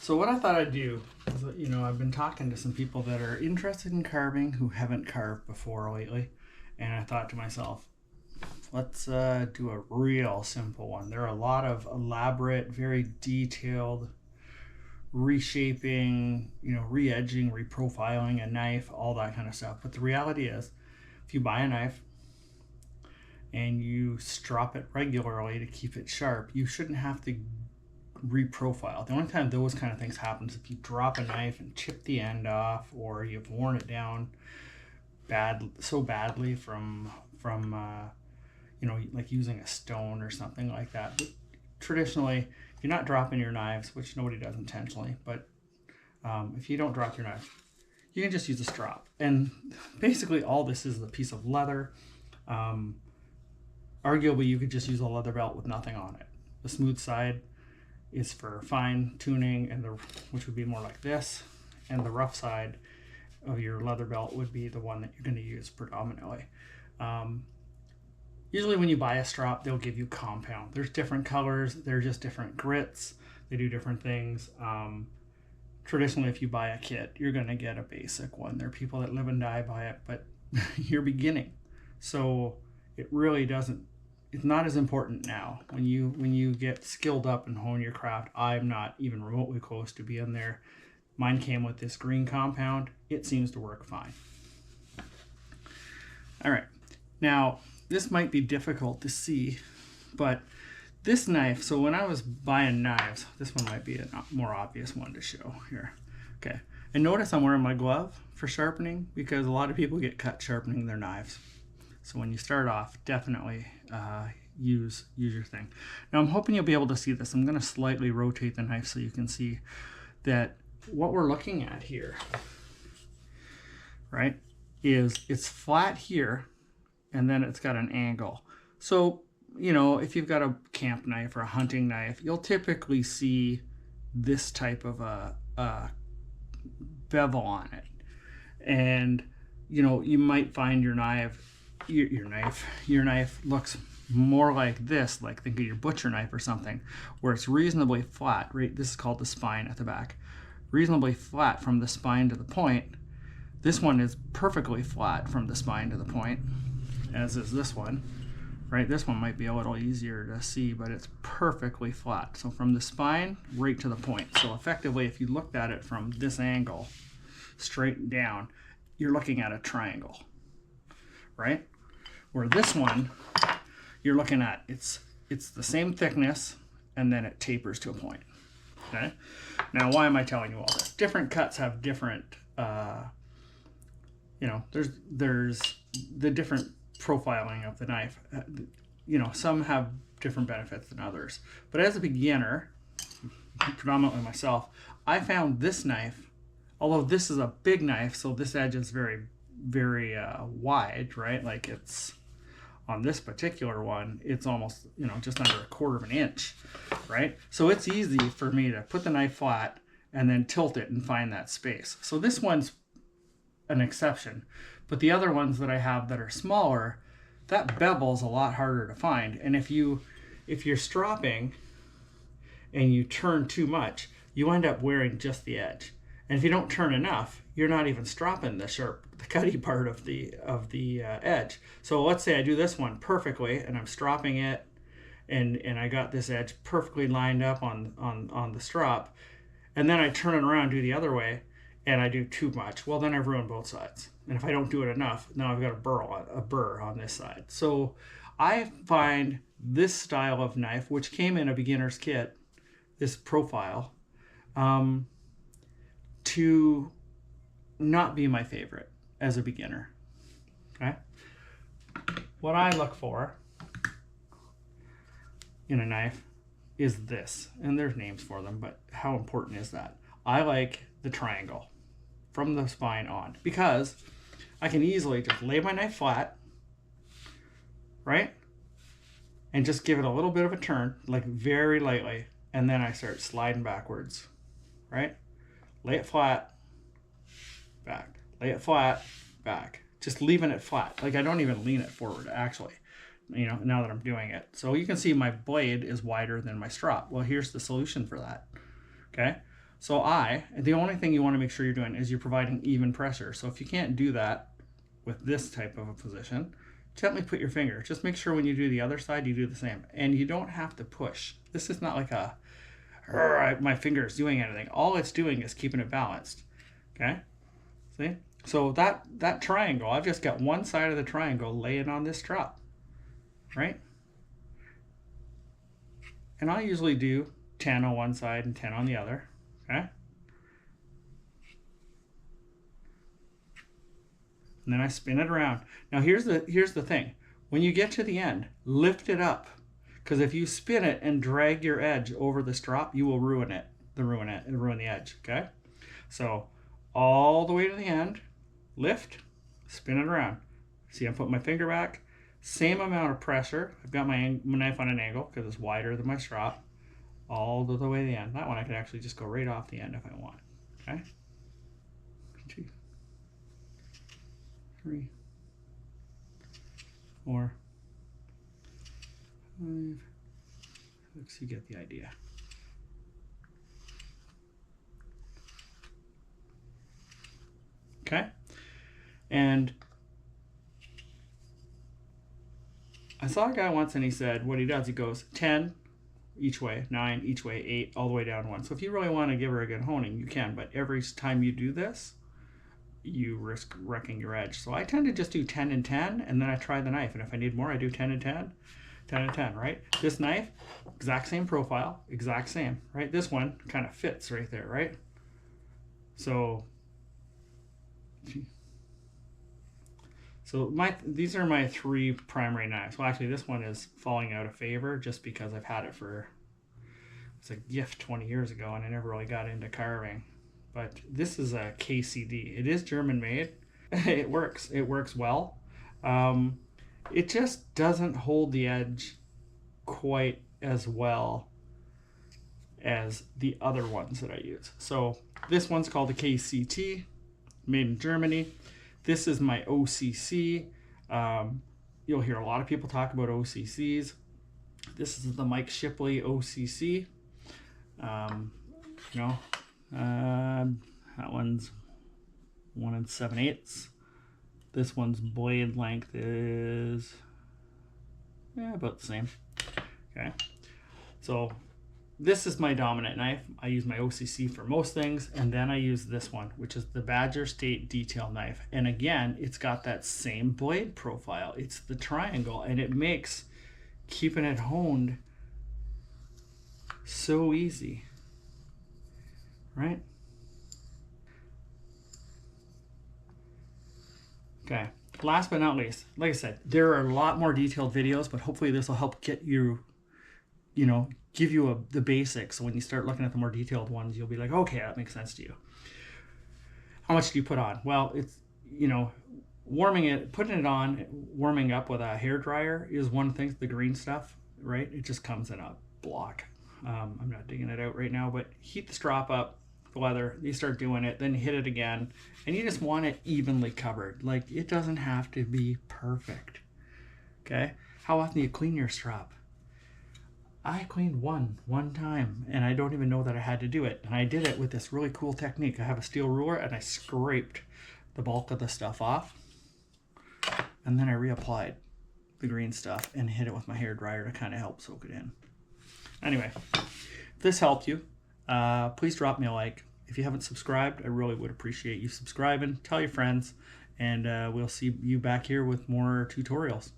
So what I thought I'd do is, I've been talking to some people that are interested in carving who haven't carved before lately, and I thought to myself, let's do a real simple one. There are a lot of elaborate, very detailed reshaping, re-edging, reprofiling a knife, all that kind of stuff. But the reality is, if you buy a knife and you strop it regularly to keep it sharp, you shouldn't have to reprofile. The only time those kind of things happen is if you drop a knife and chip the end off, or you've worn it down so badly from like using a stone or something like that. But traditionally, if you're not dropping your knives, which nobody does intentionally, but if you don't drop your knives, you can just use a strop. And basically all this is a piece of leather. Arguably, you could just use a leather belt with nothing on it. The smooth side is for fine tuning, which would be more like this, and the rough side of your leather belt would be the one that you're going to use predominantly. Usually when you buy a strop, they'll give you compound. There's different colors, they're just different grits, they do different things. Traditionally, if you buy a kit, you're going to get a basic one. There are people that live and die by it, but you're beginning, so it really doesn't. It's not as important now. When you get skilled up and hone your craft, I'm not even remotely close to being there. Mine came with this green compound. It seems to work fine. All right, now this might be difficult to see, but this knife, so when I was buying knives, this one might be a more obvious one to show here. Okay, and notice I'm wearing my glove for sharpening because a lot of people get cut sharpening their knives. So when you start off, definitely use your thing. Now I'm hoping you'll be able to see this. I'm going to slightly rotate the knife so you can see that what we're looking at here, right, is it's flat here and then it's got an angle. So, if you've got a camp knife or a hunting knife, you'll typically see this type of a bevel on it. And, you might find your knife looks more like this, like think of your butcher knife or something, where it's reasonably flat, right? This is called the spine at the back. Reasonably flat from the spine to the point. This one is perfectly flat from the spine to the point, as is this one, right? This one might be a little easier to see, but it's perfectly flat. So from the spine right to the point. So effectively, if you looked at it from this angle, straight down, you're looking at a triangle, right? Where this one, you're looking at, it's the same thickness, and then it tapers to a point, okay? Now, why am I telling you all this? Different cuts have different, there's the different profiling of the knife. Some have different benefits than others. But as a beginner, predominantly myself, I found this knife, although this is a big knife, so this edge is very, very wide, right? Like it's, on this particular one, it's almost, just under 1/4 of an inch, right? So it's easy for me to put the knife flat and then tilt it and find that space. So this one's an exception, but the other ones that I have that are smaller, that bevel's a lot harder to find. And if you're stropping and you turn too much, you end up wearing just the edge. And if you don't turn enough, you're not even stropping the cutty part of the edge. So let's say I do this one perfectly and I'm stropping it, and I got this edge perfectly lined up on the strop, and then I turn it around, do the other way, and I do too much. Well, then I've ruined both sides. And if I don't do it enough, now I've got a burr on this side. So I find this style of knife, which came in a beginner's kit, this profile, to not be my favorite as a beginner. Okay? What I look for in a knife is this, and there's names for them, but how important is that? I like the triangle from the spine on, because I can easily just lay my knife flat, right? And just give it a little bit of a turn, like very lightly, and then I start sliding backwards, right? Lay it flat, back. Lay it flat, back. Just leaving it flat. Like I don't even lean it forward, actually, now that I'm doing it. So you can see my blade is wider than my strop. Well, here's the solution for that, okay? So the only thing you want to make sure you're doing is you're providing even pressure. So if you can't do that with this type of a position, gently put your finger. Just make sure when you do the other side, you do the same. And you don't have to push. This is not like my finger is doing anything. All it's doing is keeping it balanced. Okay? See? So that triangle, I've just got one side of the triangle laying on this strop. Right? And I usually do 10 on one side and 10 on the other. Okay? And then I spin it around. Now here's the thing. When you get to the end, lift it up. Because if you spin it and drag your edge over the strop, you will ruin it. Ruin the edge. Okay? So all the way to the end, lift, spin it around. See, I'm putting my finger back. Same amount of pressure. I've got my knife on an angle because it's wider than my strop. All the way to the end. That one I can actually just go right off the end if I want. Okay? 2, 3, 4, 5, 6. You get the idea. Okay? And I saw a guy once and he said what he does, he goes 10 each way, 9 each way, 8 all the way down 1. So if you really want to give her a good honing, you can, but every time you do this, you risk wrecking your edge. So I tend to just do 10 and 10, and then I try the knife, and if I need more, I do 10 and 10, 10 and 10, right? This knife, exact same profile, exact same, right? This one kind of fits right there, right? So these are my 3 primary knives. Well, actually, this one is falling out of favor just because I've had it for, it's a gift 20 years ago, and I never really got into carving. But this is a KCD. It is German made. It works. It works well. It just doesn't hold the edge quite as well as the other ones that I use. So this one's called the KCT, made in Germany. This is my OCC. You'll hear a lot of people talk about OCCs. This is the Mike Shipley OCC. That one's 1 7/8. This one's blade length is about the same. Okay, so this is my dominant knife. I use my OCC for most things, and then I use this one, which is the Badger State detail knife. And again, it's got that same blade profile. It's the triangle, and it makes keeping it honed so easy, right? Okay, last but not least, like I said, there are a lot more detailed videos, but hopefully this will help get you, give you the basics. So when you start looking at the more detailed ones, you'll be like, okay, that makes sense to you. How much do you put on? Well, it's, putting it on, warming up with a hair dryer is one thing, the green stuff, right? It just comes in a block. I'm not digging it out right now, but heat the strop up, the leather, you start doing it, then hit it again, and you just want it evenly covered. Like, it doesn't have to be perfect, okay? How often do you clean your strop? I cleaned one time, and I don't even know that I had to do it. And I did it with this really cool technique. I have a steel ruler, and I scraped the bulk of the stuff off, and then I reapplied the green stuff and hit it with my hair dryer to kind of help soak it in. Anyway, if this helped you, please drop me a like. If you haven't subscribed, I really would appreciate you subscribing. Tell your friends, and we'll see you back here with more tutorials.